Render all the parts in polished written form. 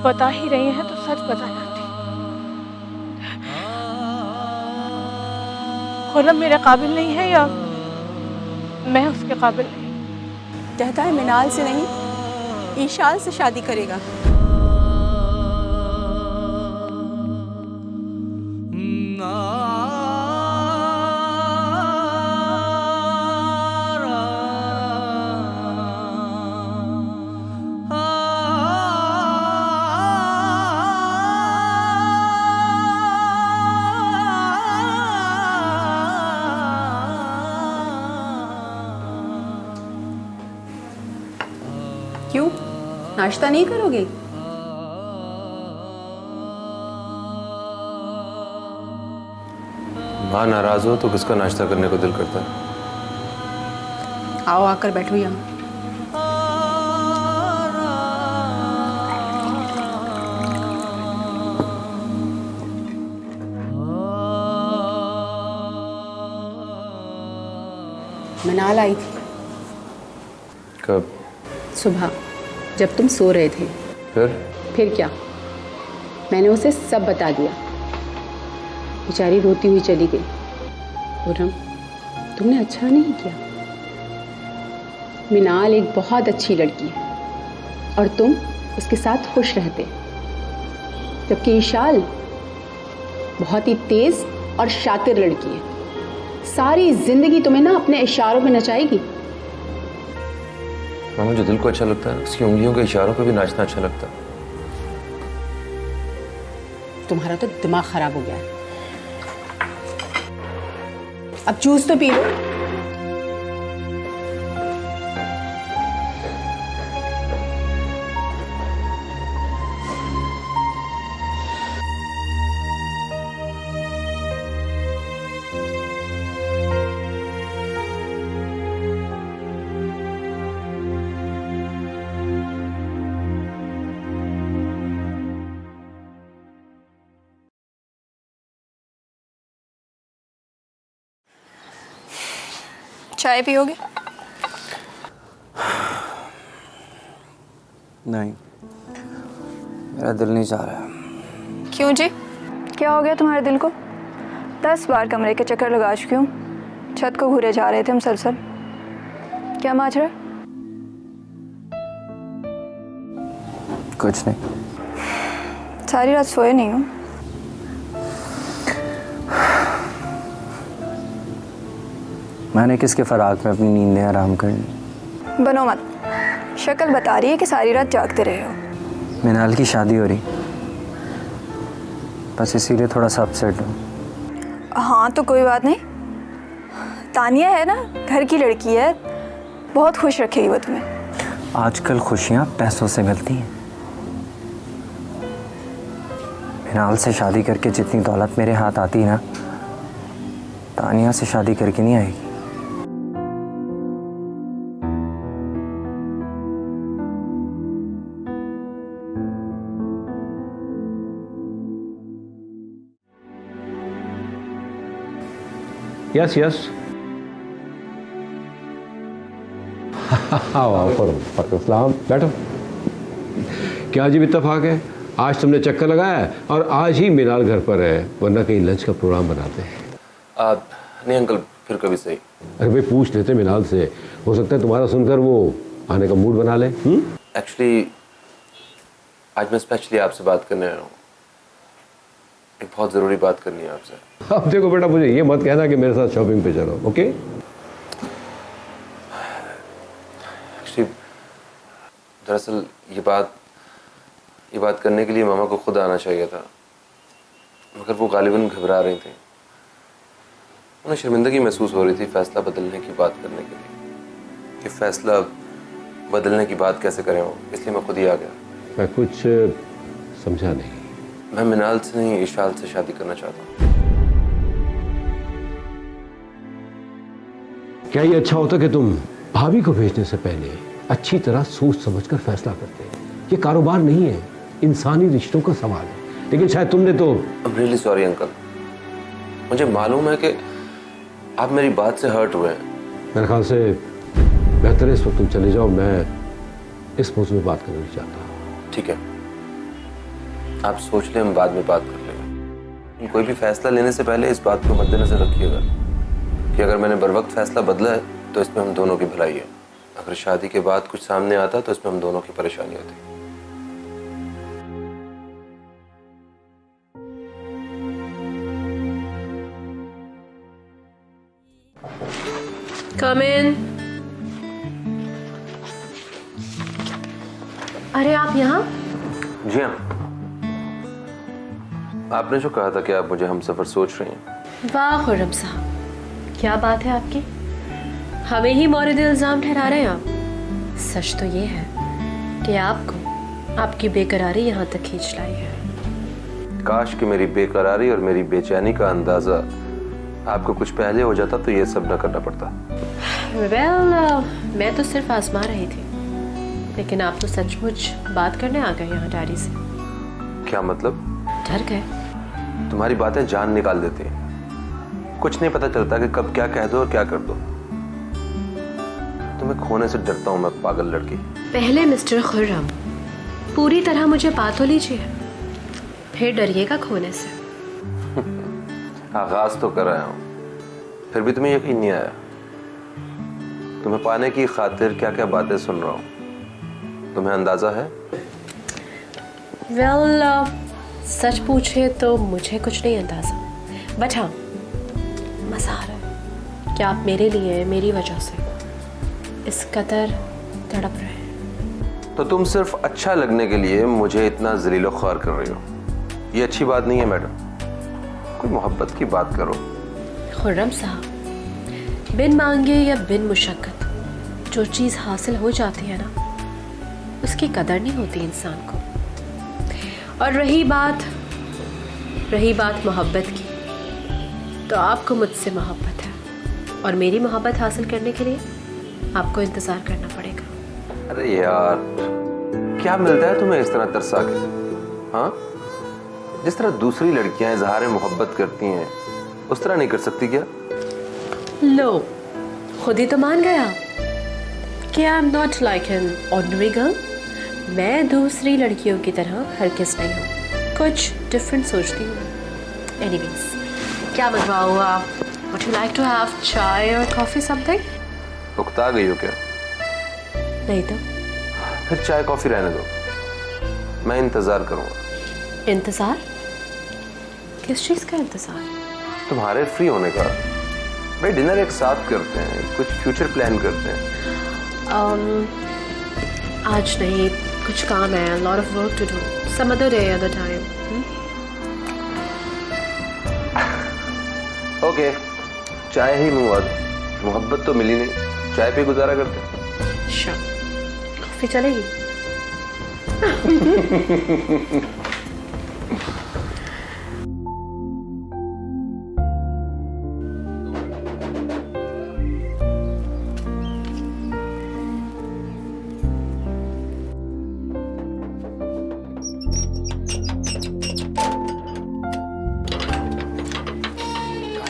आप बता ही रही हैं तो सच बता जाती। खुर्रम मेरे काबिल नहीं है या मैं उसके काबिल नहीं? कहता है मिनाल से नहीं, ईशाल से शादी करेगा। क्यों, नाश्ता नहीं करोगे? माँ नाराज हो तो किसका नाश्ता करने को दिल करता है? आओ आकर बैठो यहाँ। मिनाल आई थी कब? सुबह, जब तुम सो रहे थे। फिर क्या, मैंने उसे सब बता दिया। बेचारी रोती हुई चली गई। खुर्रम, तुमने अच्छा नहीं किया। मिनाल एक बहुत अच्छी लड़की है और तुम उसके साथ खुश रहते, जबकि ईशाल बहुत ही तेज और शातिर लड़की है। सारी जिंदगी तुम्हें ना अपने इशारों में नचाएगी। मामा, जो दिल को अच्छा लगता है उसकी उंगलियों के इशारों पर भी नाचना अच्छा लगता है। तुम्हारा तो दिमाग खराब हो गया है। अब जूस तो पी लो। चाय पियोगे? नहीं, मेरा दिल नहीं चाह रहा। क्यों जी, क्या हो गया तुम्हारे दिल को? 10 बार कमरे के चक्कर लगा चुकी हूँ, छत को घूरे जा रहे थे हम सरसर। क्या माजरा? कुछ नहीं। सारी रात सोए नहीं हूँ। मैंने किसके फराक में अपनी नींदें आराम करनी। बनो मत, शक्ल बता रही है कि सारी रात जागते रहे हो। मिनाल की शादी हो रही, बस इसीलिए थोड़ा सा अपसेट हूँ। हाँ तो कोई बात नहीं, तानिया है ना, घर की लड़की है, बहुत खुश रखेगी वो तुम्हें। आजकल खुशियाँ पैसों से मिलती हैं। मिनाल से शादी करके जितनी दौलत मेरे हाथ आती ना, तानिया से शादी करके नहीं आएगी। Yes yes. सलाम, बैठो। क्या अजीब इत्तेफाक है, आज तुमने चक्कर लगाया है और आज ही मिनाल घर पर है, वरना कहीं लंच का प्रोग्राम बनाते हैं। नहीं अंकल, फिर कभी सही। अरे भाई पूछ लेते मिनाल से, हो सकता है तुम्हारा सुनकर वो आने का मूड बना ले। एक्चुअली आज मैं स्पेशली आपसे बात करने आया हूँ। एक बहुत ज़रूरी बात करनी है आपसे। अब देखो बेटा, मुझे ये मत कहना कि मेरे साथ शॉपिंग पे चलो, ओके? एक्चुअली दरअसल ये बात करने के लिए मामा को खुद आना चाहिए था, मगर वो गालिबन घबरा रही थी। उन्हें शर्मिंदगी महसूस हो रही थी फैसला बदलने की बात करने के लिए। ये फैसला बदलने की बात कैसे करें वो, इसलिए मैं खुद ही आ गया। मैं कुछ समझा नहीं। मैं मिनाल से नहीं, ईशाल से शादी करना चाहता हूँ। क्या ये अच्छा होता कि तुम भाभी को भेजने से पहले अच्छी तरह सोच समझकर फैसला करते? ये कारोबार नहीं है, इंसानी रिश्तों का सवाल है। लेकिन शायद तुमने तो। I'm really sorry अंकल, मुझे मालूम है कि आप मेरी बात से हर्ट हुए हैं। मेरे ख्याल से बेहतर है इस वक्त तुम चले जाओ, मैं इस मौजूद में बात करना नहीं चाहता। ठीक है, आप सोच लें, हम बाद में बात कर लेंगे। कोई भी फैसला लेने से पहले इस बात को मद्देनजर रखिएगा कि अगर मैंने बर वक्त फैसला बदला है तो इसमें हम दोनों की भलाई है। अगर शादी के बाद कुछ सामने आता तो इसमें हम दोनों की परेशानी होती। Come in. अरे आप यहाँ? जी हाँ, आपने जो कहा था कि आप मुझे हम सफर सोच रही हैं। वाह खुर्रम साहब, क्या बात है आपकी, हमें ही मौरिद इल्जाम ठहरा रहे हैं आप। सच तो ये है कि आपको आपकी बेकरारी यहाँ तक खींच लाई है। काश कि मेरी बेकरारी और मेरी बेचैनी का अंदाजा आपको कुछ पहले हो जाता तो ये सब न करना पड़ता। मैं तो सिर्फ आजमा रही थी, लेकिन आप तो सचमुच बात करने आ गए यहाँ डैडी से। क्या मतलब? डर गए? तुम्हारी बातें जान निकाल देती हैं। कुछ नहीं पता चलता कि कब क्या कह दो और क्या कर दो। तुम्हें खोने से डरता हूं मैं, पागल लड़की। पहले मिस्टर खुर्रम पूरी तरह मुझे पा तो लीजिए, फिर डरिएगा खोने से। आगाज तो कर रहा हूं, फिर भी तुम्हें यकीन नहीं आया। तुम्हें पाने की खातिर क्या क्या बातें सुन रहा हूं, तुम्हें अंदाजा है? सच पूछे तो मुझे कुछ नहीं अंदाजा, बट हाँ मजा आ रहा है कि आप मेरे लिए मेरी वजह से इस कदर तड़प रहे हैं। तो तुम सिर्फ अच्छा लगने के लिए मुझे इतना जलीलो ख्वार कर रही हो, ये अच्छी बात नहीं है मैडम। कोई मोहब्बत की बात करो। खुर्रम साहब, बिन मांगे या बिन मुशक्कत जो चीज़ हासिल हो जाती है ना, उसकी कदर नहीं होती इंसान को। और रही बात मोहब्बत की, तो आपको मुझसे मोहब्बत है और मेरी मोहब्बत हासिल करने के लिए आपको इंतज़ार करना पड़ेगा। अरे यार, क्या मिलता है तुम्हें इस तरह तरसा के? हाँ, जिस तरह दूसरी लड़कियां इजहार मोहब्बत करती हैं उस तरह नहीं कर सकती क्या? लो, खुद ही तो मान गया कि I am not like an ordinary girl. मैं दूसरी लड़कियों की तरह हरगिज़ नहीं हूँ, कुछ डिफरेंट सोचती हूँ। एनीवेज, क्या बनवाओ आप? Would you like to have chai और कॉफ़ी समथिंग? उकता गई हो क्या? नहीं तो फिर चाय कॉफी रहने दो, मैं इंतजार करूंगा। इंतज़ार? किस चीज़ का इंतज़ार? तुम्हारे फ्री होने का। भाई डिनर एक साथ करते हैं, कुछ फ्यूचर प्लान करते हैं। आज नहीं, कुछ काम है, lot of work to do, some other day other time. Okay, चाय ही मुआद, मोहब्बत तो मिली नहीं, चाय पे गुजारा करते हैं। श्योर, कॉफ़ी चलेगी?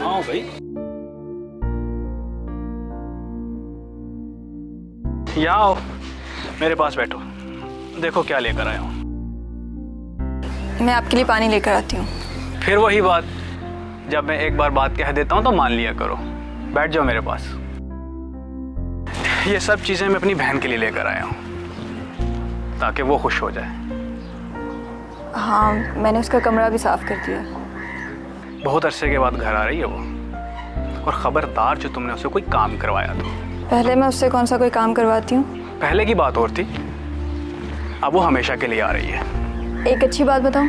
हाँ भाई, यहाँ आओ, मेरे पास बैठो, देखो क्या लेकर आया हूँ। मैं आपके लिए पानी लेकर आती हूँ। फिर वही बात, जब मैं एक बार बात कह देता हूँ तो मान लिया करो। बैठ जाओ मेरे पास। ये सब चीज़ें मैं अपनी बहन के लिए लेकर आया हूँ, ताकि वो खुश हो जाए। हाँ, मैंने उसका कमरा भी साफ कर दिया। बहुत अरसे के बाद घर आ रही है वो, और ख़बरदार जो तुमने उसे कोई काम करवाया तो। पहले मैं उससे कौन सा कोई काम करवाती हूँ? पहले की बात और थी, अब वो हमेशा के लिए आ रही है। एक अच्छी बात बताऊँ,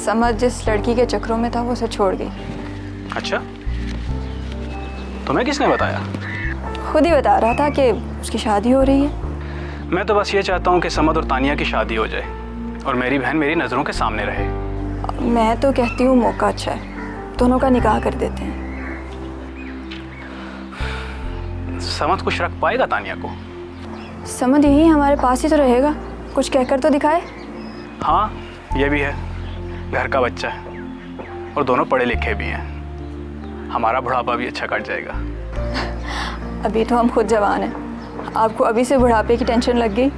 समझ जिस लड़की के चक्रों में था वो उसे छोड़ गई। अच्छा, तुम्हें किसने बताया? खुद ही बता रहा था कि उसकी शादी हो रही है। मैं तो बस ये चाहता हूँ कि समद और तानिया की शादी हो जाए और मेरी बहन मेरी नज़रों के सामने रहे। मैं तो कहती हूँ मौका अच्छा है, दोनों का निकाह कर देते हैं। समद खुश रख पाएगा तानिया को? समद यही हमारे पास ही तो रहेगा, कुछ कहकर तो दिखाए। हाँ, ये भी है, घर का बच्चा है और दोनों पढ़े लिखे भी हैं, हमारा बुढ़ापा भी अच्छा कट जाएगा। अभी तो हम खुद जवान हैं, आपको अभी से बुढ़ापे की टेंशन लग गई।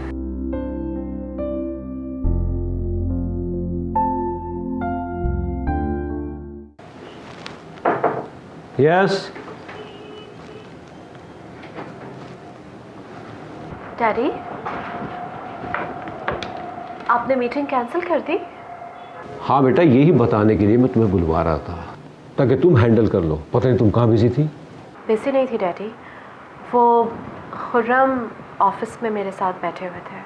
यस। डैडी, आपने मीटिंग कैंसिल कर दी? हाँ बेटा, यही बताने के लिए मैं तुम्हें बुलवा रहा था ताकि तुम हैंडल कर लो। पता नहीं तुम कहाँ बिजी थी? बिजी नहीं थी डैडी, वो खुर्रम ऑफिस में मेरे साथ बैठे हुए थे।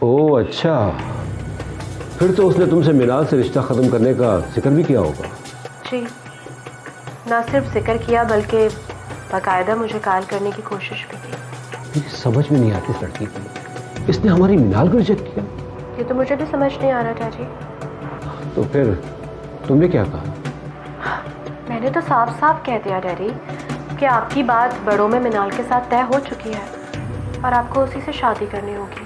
ओह अच्छा, फिर तो उसने तुमसे मिनाल से रिश्ता ख़त्म करने का जिक्र भी किया होगा। जी, ना सिर्फ जिक्र किया बल्कि बाकायदा मुझे कॉल करने की कोशिश भी की। मुझे समझ में नहीं आती इस लड़की की, इसने हमारी मिनाल को रिजेक्ट किया। ये तो मुझे भी समझ नहीं आ रहा डैडी। तो फिर तुमने क्या कहा? मैंने तो साफ साफ कह दिया डैडी कि आपकी बात बड़ों में मिनाल के साथ तय हो चुकी है और आपको उसी से शादी करनी होगी।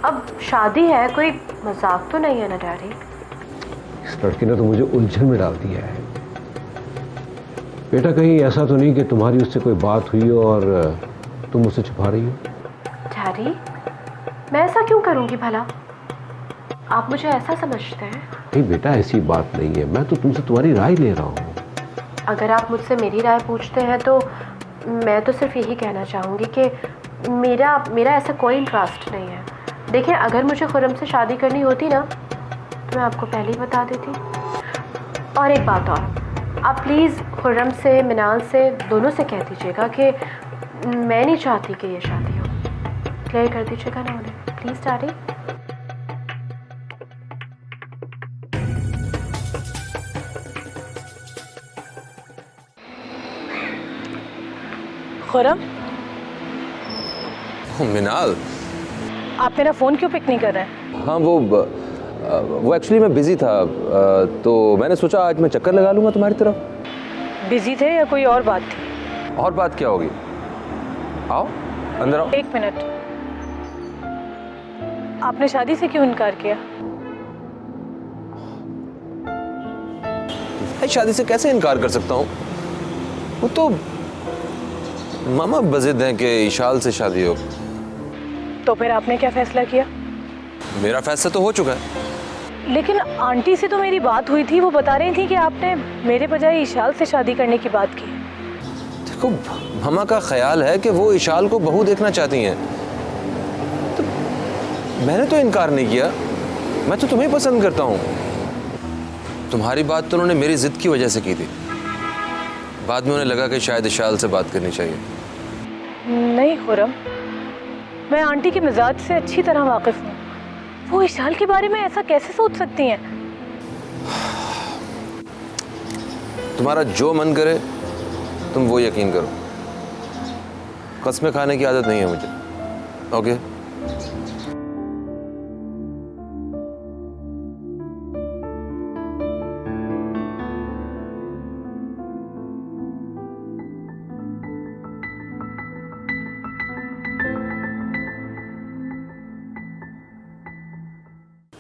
अब शादी है, कोई मजाक तो नहीं है ना डैडी? इस लड़की ने तो मुझे उलझन में डाल दिया है। बेटा कहीं ऐसा तो नहीं कि तुम्हारी उससे कोई बात हुई और तुम उससे छुपा रही हो? डैडी, मैं ऐसा क्यों करूंगी भला? आप मुझे ऐसा समझते हैं? नहीं बेटा, ऐसी बात नहीं है, मैं तो तुमसे तुम्हारी राय ले रहा हूँ। अगर आप मुझसे मेरी राय पूछते हैं तो मैं तो सिर्फ यही कहना चाहूँगी कि मेरा ऐसा कोई इंटरेस्ट नहीं है। देखिए, अगर मुझे खुर्रम से शादी करनी होती ना तो मैं आपको पहले ही बता देती। और एक बात और, आप प्लीज़ खुर्रम से, मिनाल से, दोनों से कह दीजिएगा कि मैं नहीं चाहती कि ये शादी हो। क्लियर कर दीजिएगा ना उन्हें, प्लीज़ डैडी। खुर्रम, मिनाल, आप मेरा फ़ोन क्यों पिक नहीं कर रहे हैं? हाँ वो एक्चुअली मैं बिजी था, तो मैंने सोचा आज मैं चक्कर लगा लूँगा तुम्हारी तरफ। बिजी थे या कोई और बात थी? और बात क्या होगी? आओ अंदर आओ। एक मिनट, आपने शादी से क्यों इनकार किया? मैं शादी से कैसे इनकार कर सकता हूँ? वो तो मामा बज़िद हैं कि इशाल से शादी हो। तो फिर आपने क्या फैसला किया? मेरा फैसला तो हो चुका है। लेकिन आंटी से तो मेरी बात हुई थी, वो बता रही थी कि आपने मेरे बजाय इशाल से शादी करने की बात की। देखो, मामा का ख्याल है कि वो इशाल को बहू देखना चाहती हैं, तो मैंने तो इनकार नहीं किया। मैं तो तुम्हें पसंद करता हूँ। तुम्हारी बात तो उन्होंने मेरी जिद की वजह से की थी। बाद में उन्हें लगा कि शायद इशाल से बात करनी चाहिए। नहीं खुर्रम, मैं आंटी के मिजाज से अच्छी तरह वाकिफ हूँ। वो इशाल के बारे में ऐसा कैसे सोच सकती हैं? तुम्हारा जो मन करे तुम वो यकीन करो। कसमें खाने की आदत नहीं है मुझे। ओके?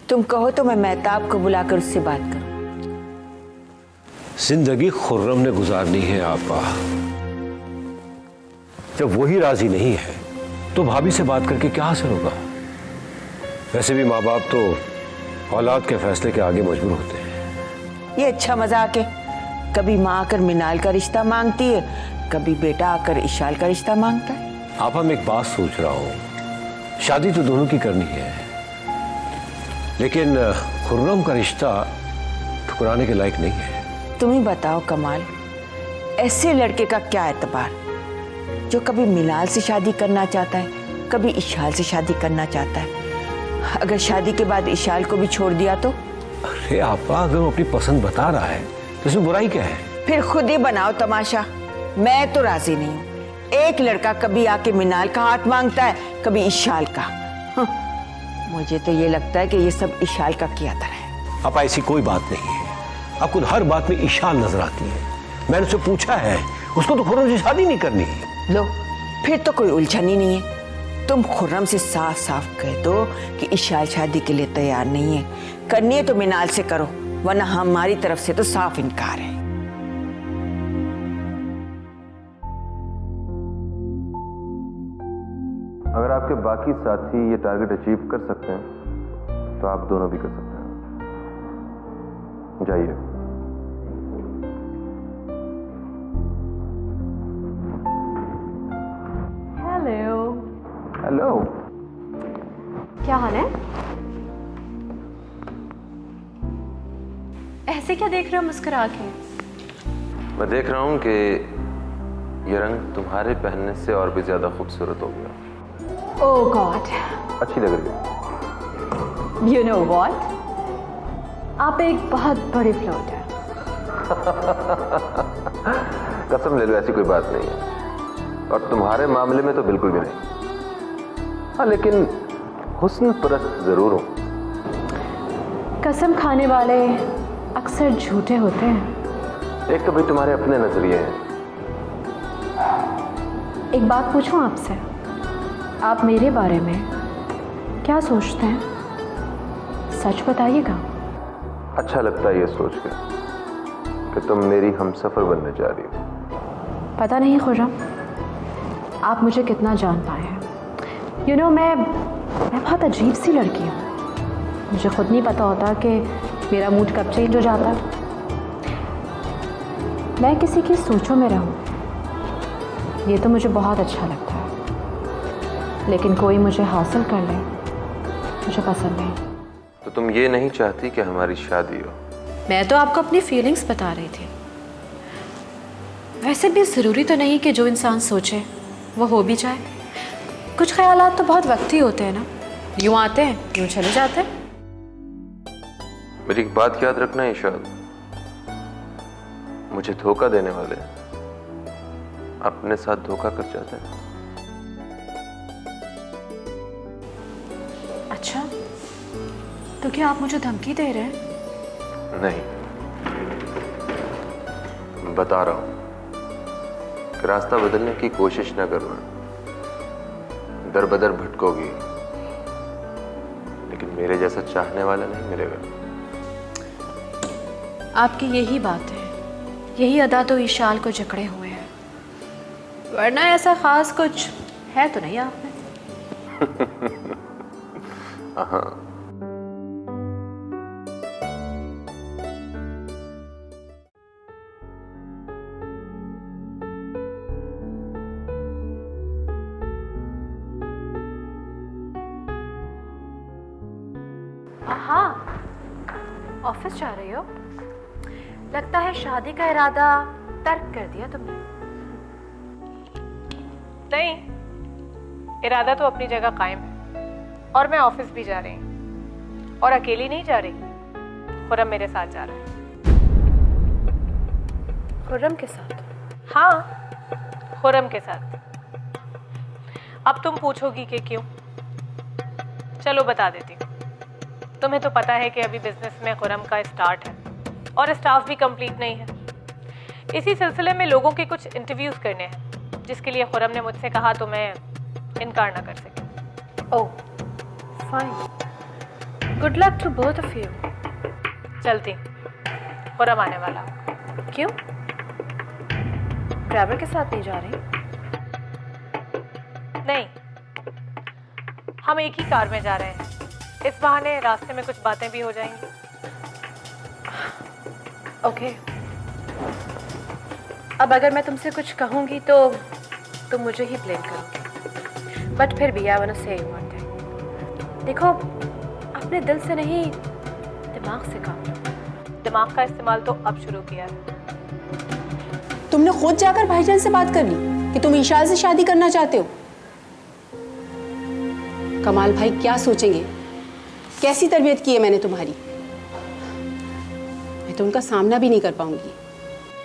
तुम कहो तो मैं मेहताब को बुलाकर उससे बात करूं। जिंदगी खुर्रम ने गुजारनी है आपा। जब वही राजी नहीं है तो भाभी से बात करके क्या हासिल होगा? वैसे भी माँ बाप तो औलाद के फैसले के आगे मजबूर होते हैं। ये अच्छा मजाक है। कभी माँ आकर मिनाल का रिश्ता मांगती है, कभी बेटा आकर इशाल का रिश्ता मांगता है। आपा, मैं एक बात सोच रहा हूँ, शादी तो दोनों की करनी है, लेकिन खुर्रम का रिश्ता ठुकराने के लायक नहीं है। तुम ही बताओ कमाल, ऐसे लड़के का क्या एतबार जो कभी मिनाल से शादी करना चाहता है, कभी इशाल से शादी करना चाहता है। अगर शादी के बाद इशाल को भी छोड़ दिया तो? अरे आपा, अगर वो अपनी पसंद बता रहा है तो इसमें बुराई क्या है? फिर खुद ही बनाओ तमाशा। मैं तो राजी नहीं हूँ। एक लड़का कभी आके मिनाल का हाथ मांगता है, कभी इशाल का। मुझे तो ये लगता है कि ये सब इशाल का किया था है। आपा, ऐसी कोई बात नहीं है। आपको हर बात में इशाल नजर आती है। मैंने उससे पूछा है, उसको तो खुर्रम से शादी नहीं करनी। लो, फिर तो कोई उलझन ही नहीं है। तुम खुर्रम से साफ साफ कह दो कि इशाल शादी के लिए तैयार नहीं है। करनी है तो मिनाल से करो, वरना हमारी तरफ से तो साफ इनकार है। अगर आपके बाकी साथी ये टारगेट अचीव कर सकते हैं तो आप दोनों भी कर सकते हैं। जाइए। हेलो। क्या हाल है? ऐसे क्या देख रहे हो मुस्कुरा के? मैं देख रहा हूँ कि ये रंग तुम्हारे पहनने से और भी ज्यादा खूबसूरत हो गया। ओह गॉड, अच्छी लग रही है। यू नो व्हाट, आप एक बहुत बड़े फ्लर्ट हैं। कसम ले लो, ऐसी कोई बात नहीं है, और तुम्हारे मामले में तो बिल्कुल भी नहीं। हाँ, लेकिन हुस्न परस्त जरूर हूं। कसम खाने वाले अक्सर झूठे होते हैं। एक तो भाई तुम्हारे अपने नजरिए हैं। एक बात पूछूं आपसे, आप मेरे बारे में क्या सोचते हैं? सच बताइएगा। अच्छा लगता है ये सोच के कि तुम मेरी हमसफर बनने जा रही हो। पता नहीं खुर्रम, आप मुझे कितना जान पाए हैं। यू नो, मैं बहुत अजीब सी लड़की हूँ। मुझे खुद नहीं पता होता कि मेरा मूड कब चेंज हो जाता है। मैं किसी की सोचों में रहूं, ये तो मुझे बहुत अच्छा लगता है, लेकिन कोई मुझे हासिल कर ले, मुझे पसंद नहीं। तो तुम ये नहीं चाहती कि हमारी शादी हो? मैं तो आपको अपनी फीलिंग्स बता रही थी। वैसे भी ज़रूरी तो नहीं कि जो इंसान सोचे वो हो भी जाए। कुछ ख्यालात तो बहुत वक्ती होते हैं ना, यूँ आते हैं यूँ चले जाते हैं। मेरी एक बात याद रखना इशाद, मुझे धोखा देने वाले अपने साथ धोखा कर जाते हैं। अच्छा, तो क्या आप मुझे धमकी दे रहे हैं? नहीं, बता रहा हूं कि रास्ता बदलने की कोशिश न करना। दर बदर भटकोगी, लेकिन मेरे जैसा चाहने वाला नहीं मिलेगा। आपकी यही बात है, यही अदा तो ईशाल को जकड़े हुए हैं, वरना ऐसा खास कुछ है तो नहीं आप में। हाँ, हाँ, ऑफिस जा रही हो? लगता है शादी का इरादा तर्क कर दिया तुमने। नहीं, इरादा तो अपनी जगह कायम है, और मैं ऑफिस भी जा रही हूँ, और अकेली नहीं जा रही। खुर्रम मेरे साथ जा रहा है। खुर्रम के साथ? हाँ, खुर्रम के साथ। अब तुम पूछोगी कि क्यों? चलो बता देती हूँ। तुम्हें तो पता है कि अभी बिजनेस में खुर्रम का स्टार्ट है, और स्टाफ भी कंप्लीट नहीं है। इसी सिलसिले में लोगों के कुछ इंटरव्यूज करने हैं, जिसके लिए खुर्रम ने मुझसे कहा तो मैं इनकार ना कर सकी। Oh, fine. Good luck to both of you. चलती, खुर्रम आने वाला। क्यों? ड्राइवर के साथ नहीं जा रही? नहीं, हम एक ही कार में जा रहे हैं। इस बहाने रास्ते में कुछ बातें भी हो जाएंगी। ओके। अब अगर मैं तुमसे कुछ कहूंगी तो तुम मुझे ही ब्लेम करोगे, बट फिर भी आई वांट टू से वन थिंग। देखो, अपने दिल से नहीं, दिमाग से काम लो। दिमाग का इस्तेमाल तो अब शुरू किया है। तुमने खुद जाकर भाईजान से बात कर ली कि तुम ईशाल से शादी करना चाहते हो? कमाल भाई क्या सोचेंगे? कैसी तरबियत की है मैंने तुम्हारी? मैं तो उनका सामना भी नहीं कर पाऊंगी।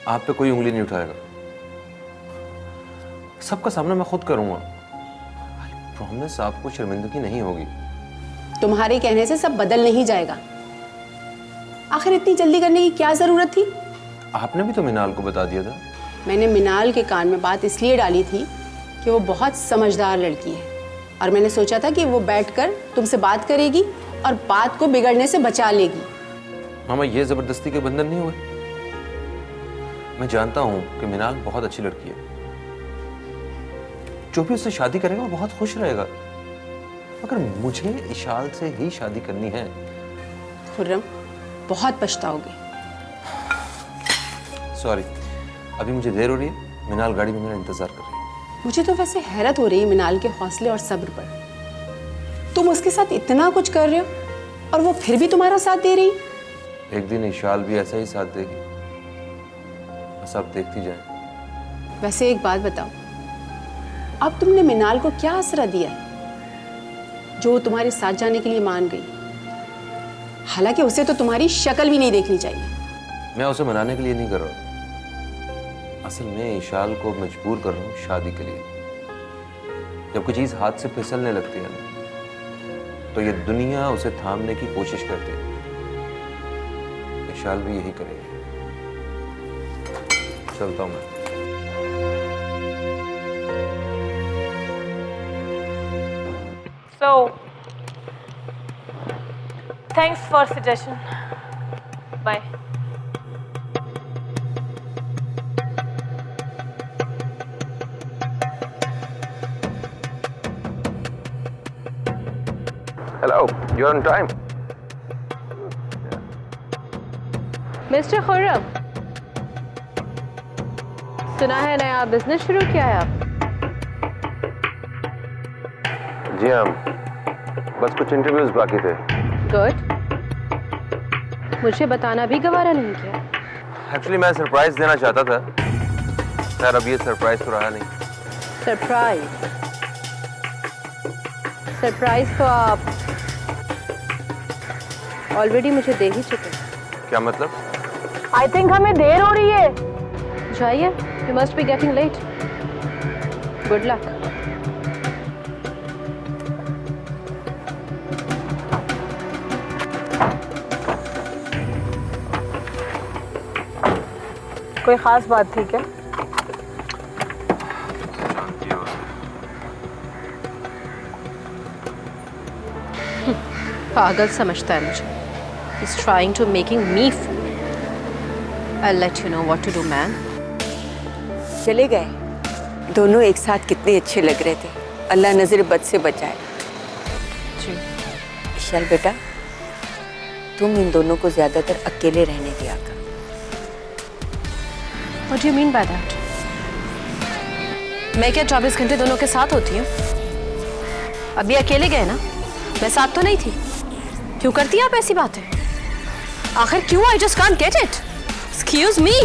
आप पे कोई उंगली नहीं उठाएगा, सबका सामना मैं खुद करूंगा। आई प्रॉमिस, आपको शर्मिंदगी नहीं होगी। तुम्हारे कहने से सब बदल नहीं जाएगा। आखिर इतनी जल्दी करने की क्या जरूरत थी? आपने भी तो मिनाल को बता दिया था। मैंने मिनाल के कान में बात इसलिए डाली थी कि वो बहुत समझदार लड़की है, और मैंने सोचा था कि वो बैठकर तुमसे बात करेगी और बात को बिगड़ने से बचा लेगी। मामा, ये जबरदस्ती के बंधन नहीं हुए। मैं जानता हूं कि मिनाल बहुत अच्छी लड़की है, जो भी उससे शादी करेगा वो बहुत खुश रहेगा, मगर मुझे इशाल से ही शादी करनी है। खुर्रम, बहुत पछताओगे। सॉरी, अभी मुझे देर हो रही है। मिनाल गाड़ी में मेरा इंतजार कर रही है। मुझे तो वैसे हैरत हो रही है मिनाल के हौसले और सब्र पर। तुम उसके साथ इतना कुछ कर रहे हो और वो फिर भी तुम्हारा साथ दे रही। एक दिन इशाल भी ऐसा ही साथ देगी, बस आप देखती जाएं। वैसे एक बात बताओ, अब तुमने मिनाल को क्या आसरा दिया है जो तुम्हारे साथ जाने के लिए मान गई? हालांकि उसे तो तुम्हारी शक्ल भी नहीं देखनी चाहिए। मैं उसे मनाने के लिए नहीं कर रहा हूँ, असल में इशाल को मजबूर कर रहा हूँ शादी के लिए। जब कोई चीज हाथ से फिसलने लगती है ना, तो ये दुनिया उसे थामने की कोशिश करती है। इशाल भी यही करेगी। चलता हूँ मैं। So, thanks for suggestion. Bye. Hello, you're on time. Mister Khurram, सुना है नया बिजनेस शुरू किया है आप? जी हाँ, बस कुछ इंटरव्यूज बाकी थे। गुड। मुझे बताना भी गवारा नहीं किया। एक्चुअली मैं सरप्राइज देना चाहता था, खैर अब ये सरप्राइज तो रहा नहीं। सरप्राइज? सरप्राइज तो आप ऑलरेडी मुझे दे ही चुके। क्या मतलब? I think हमें देर हो रही है। जाइए, you must be getting late. Good luck. कोई खास बात थी क्या? पागल समझता है मुझे। He's trying to making me fool. I'll let you know what to do, man. चले गए दोनों एक साथ, कितने अच्छे लग रहे थे। अल्लाह नजर बद से बचाए। जी। इशाल बेटा, तुम इन दोनों को ज्यादातर अकेले रहने दिया कर। What do you mean by that? मैं क्या 24 घंटे दोनों के साथ होती हूँ? अभी अकेले गए ना, मैं साथ तो नहीं थी। क्यों करती हैं आप ऐसी बातें? आखिर क्यों? I just can't get it. Excuse me.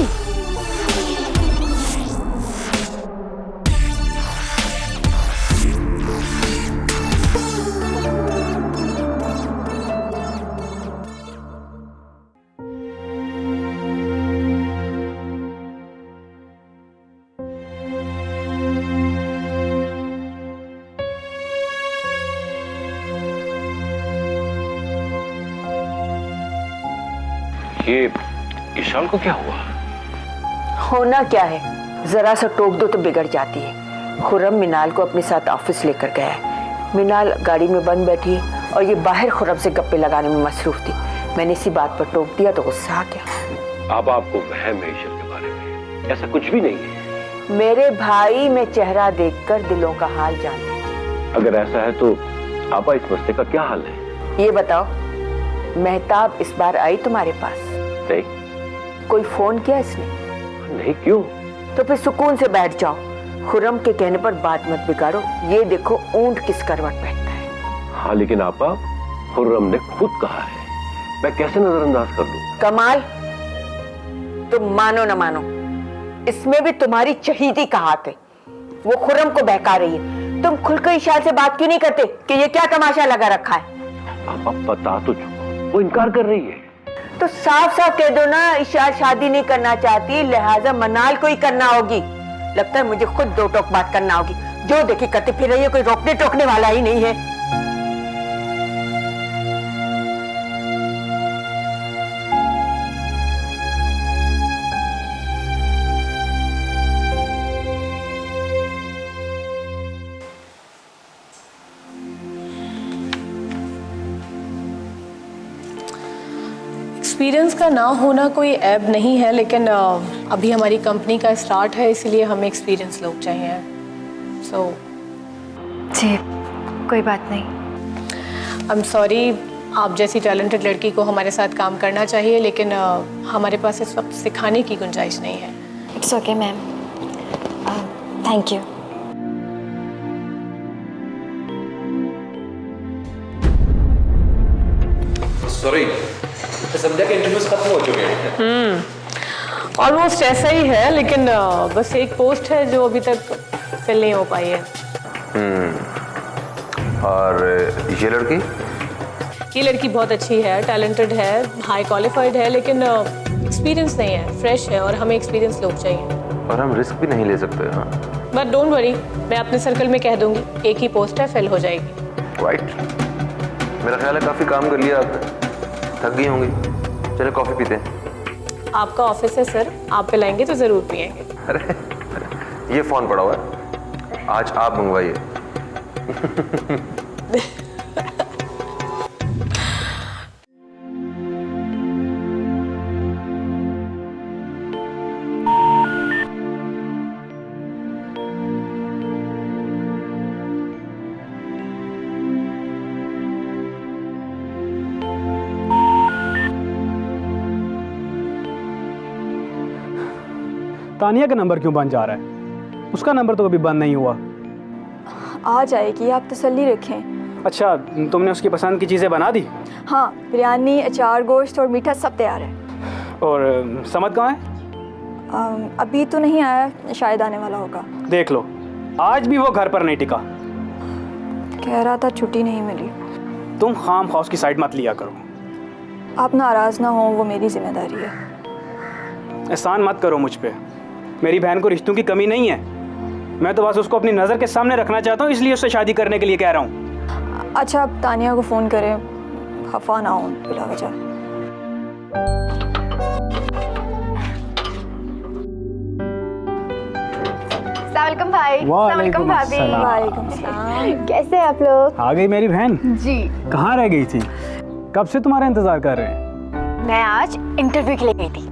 ये इशाल को क्या हुआ? होना क्या है, जरा सा टोक दो तो बिगड़ जाती है। खुर्रम मिनाल को अपने साथ ऑफिस लेकर गया है। मिनाल गाड़ी में बंद बैठी और ये बाहर खुर्रम से गप्पे लगाने में मसरूफ थी। मैंने इसी बात पर टोक दिया तो गुस्सा आ गया। अब आपको वहम है ईशल के बारे में, ऐसा कुछ भी नहीं है। मेरे भाई, मैं चेहरा देखकर दिलों का हाल जानती हूँ। अगर ऐसा है तो आपा इस मसले का क्या हाल है? ये बताओ, मेहताब इस बार आई तुम्हारे पास? नहीं। कोई फोन किया इसने? नहीं, क्यों? तो फिर सुकून से बैठ जाओ। खुर्रम के कहने पर बात मत बिगाड़ो। ये देखो ऊंट किस करवट बैठता है। हाँ, लेकिन आपा, खुर्रम ने खुद कहा है, मैं कैसे नजरअंदाज कर लूं? कमाल, तुम मानो न मानो, इसमें भी तुम्हारी चहीती का हाथ है। वो खुर्रम को बहका रही है। तुम खुलकर इशाल से बात क्यों नहीं करते कि ये क्या तमाशा लगा रखा है? आपा बता तो चुको, वो इनकार कर रही है। तो साफ साफ कह दो ना, इशाल शादी नहीं करना चाहती, लिहाजा मनाल को ही करना होगी। लगता है मुझे खुद दो टोक बात करना होगी। जो देखी करते फिर रही है, कोई रोकने टोकने वाला ही नहीं है। एक्सपीरियंस का ना होना कोई ऐब नहीं है, लेकिन अभी हमारी कंपनी का स्टार्ट है, इसलिए हमें एक्सपीरियंस लोग चाहिए। सो जी, कोई बात नहीं। आई एम सॉरी, आप जैसी टैलेंटेड लड़की को हमारे साथ काम करना चाहिए, लेकिन हमारे पास इस वक्त सिखाने की गुंजाइश नहीं है। It's okay ma'am, thank you. Sorry, Sandhya के इंटरव्यूज खत्म हो चुके हैं। ऑलमोस्ट ऐसा ही है, लेकिन बस एक पोस्ट है जो अभी तक फिल नहीं हो पाई है। और ये लड़की? ये लड़की बहुत अच्छी है, टैलेंटेड है, हाई क्वालिफाइड है, लेकिन एक्सपीरियंस नहीं है, फ्रेश है और हमें एक्सपीरियंस लोग चाहिए। और हम रिस्क भी नहीं ले सकते। हाँ, बट डोंट वरी, मैं अपने सर्कल में कह दूंगी, एक ही पोस्ट है, फिल हो जाएगी। राइट। मेरा ख्याल है काफ़ी काम कर लिया आपने, थक गई होंगी। चले कॉफ़ी पीते हैं। आपका ऑफिस है सर, आप पिलाएंगे तो ज़रूर पिएंगे। अरे ये फ़ोन पड़ा हुआ है, आज आप मंगवाइए। तानिया का नंबर क्यों बंद जा रहा है? उसका नंबर तो कभी बंद नहीं हुआ। आ जाएगी, आप तसल्ली रखें। अच्छा, तुमने उसकी पसंद की चीज़ें बना दी? हाँ, बिरयानी, अचार, गोश्त और मीठा सब तैयार है। और समद कहाँ है? अभी तो नहीं आया, शायद आने वाला होगा। देख लो, आज भी वो घर पर नहीं टिका। कह रहा था छुट्टी नहीं मिली। तुम खाम खौस की साइड मत लिया करो। आप नाराज़ ना हो, वो मेरी जिम्मेदारी है। एहसान मत करो मुझ पे। मेरी बहन को रिश्तों की कमी नहीं है, मैं तो बस उसको अपनी नज़र के सामने रखना चाहता हूँ, इसलिए उससे शादी करने के लिए कह रहा हूँ। अच्छा, आप तानिया को फ़ोन करें, खफा ना हो बिला वजह। अस्सलामुअलैकुम भाई। वालेकुम भाभी। अस्सलाम। वालेकुम सलाम। कैसे हैं आप लोग? आ गई मेरी बहन? जी, कहाँ रह गई थी? कब से तुम्हारा इंतजार कर रहे हैं। मैं आज इंटरव्यू के लिए गई थी।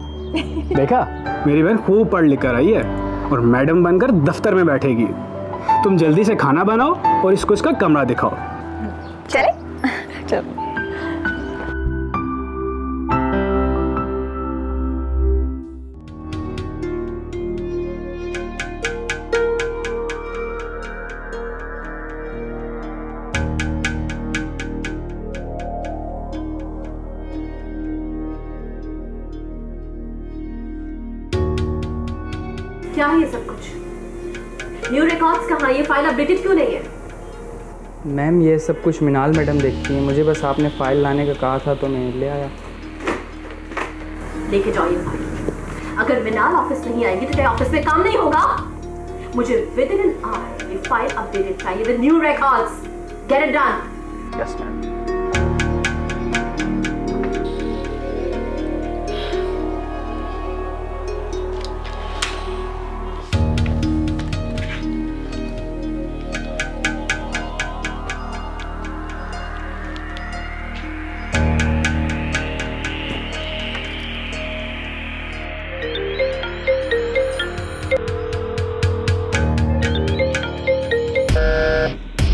देखा, मेरी बहन खूब पढ़ लिख कर आई है और मैडम बनकर दफ्तर में बैठेगी। तुम जल्दी से खाना बनाओ और इसको इसका कमरा दिखाओ। चले? चलो। क्या है ये सब कुछ? न्यू रिकॉर्ड्स कहाँ? ये फाइल अपडेटेड क्यों नहीं है? मैम, ये सब कुछ मिनाल मैडम देखती हैं, मुझे बस आपने फाइल लाने का कहा था तो मैं ले आया। लेके जाओ ये फाइल। अगर मिनाल ऑफिस नहीं आएगी तो क्या ऑफिस में काम नहीं होगा? मुझे विद इन एन आवर ये फाइल अपडेटेड चाहिए with new records. Get it done. Yes ma'am.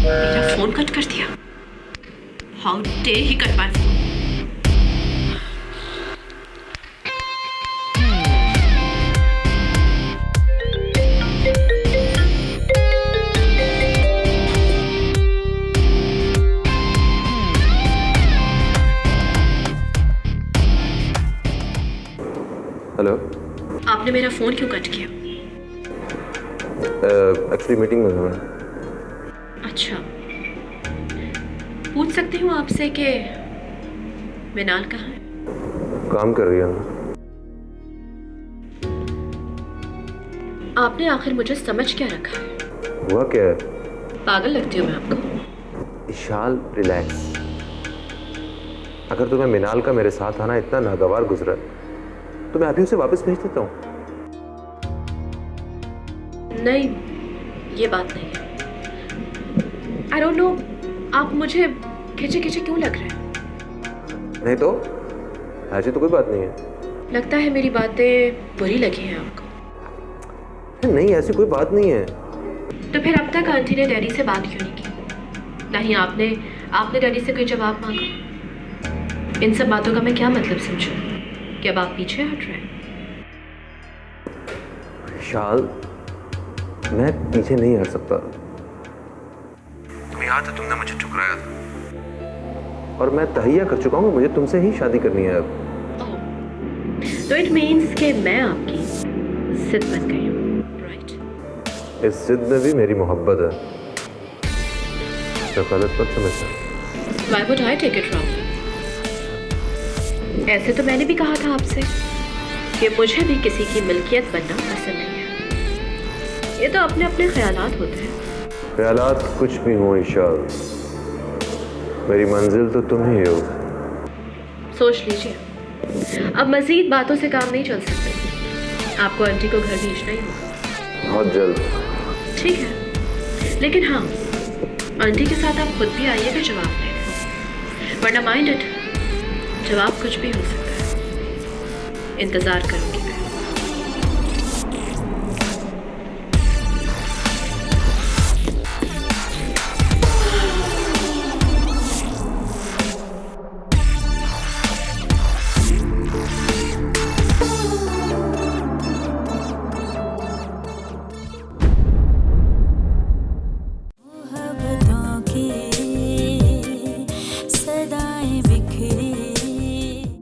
मेरा फोन कट कर दिया। How day he cut my phone. Hello. आपने मेरा फोन क्यों कट किया? एक्चुअली मीटिंग में था मैं। अच्छा, पूछ सकती हूँ आपसे कि मिनाल कहाँ है? काम कर रही है ना। आपने आखिर मुझे समझ क्या रखा है? हुआ क्या है? पागल लगती हूँ मैं आपको? इशाल, रिलैक्स। अगर तुम्हें मिनाल का मेरे साथ आना इतना नागवार गुजरा तो मैं अभी उसे वापस भेज देता हूँ। नहीं, ये बात नहीं है। आई डोंट नो, आप मुझे खिंचे खिंचे क्यों लग रहे हैं? नहीं तो ऐसी तो कोई बात नहीं है। लगता है मेरी बातें बुरी लगी हैं आपको। नहीं, ऐसी कोई बात नहीं है। तो फिर अब तक आंटी ने डैडी से बात क्यों नहीं की? नहीं, आपने डैडी से कोई जवाब मांगा? इन सब बातों का मैं क्या मतलब समझूं? कि अब आप पीछे हट रहे हैं? शाल, मैं पीछे नहीं हट सकता। तुम्हें याद है तुमने मुझे ठुकराया था और मैं तहैया कर चुका हूँ, मुझे तुमसे ही शादी करनी है अब। तो इट मीन्स कि मैं आपकी जिद बन गई हूँ, राइट? इस जिद में भी मेरी मोहब्बत है, तो गलत मत समझना। Why would I take it wrong? ऐसे तो मैंने भी कहा था आपसे कि मुझे भी किसी की मिल्कियत बनना पसंद नहीं है। ये तो अपने अपने ख्यालात होते हैं। ख्यालात कुछ भी हो इशाल, मेरी मंजिल तो तुम ही हो। सोच लीजिए, अब मजीद बातों से काम नहीं चल सकते। आपको आंटी को घर भेजना ही होगा बहुत जल्द। ठीक है, लेकिन हाँ, आंटी के साथ आप खुद भी आइएगा जवाब देने, वरना माइंड इट, जवाब कुछ भी हो सकता है। इंतज़ार करूँगी।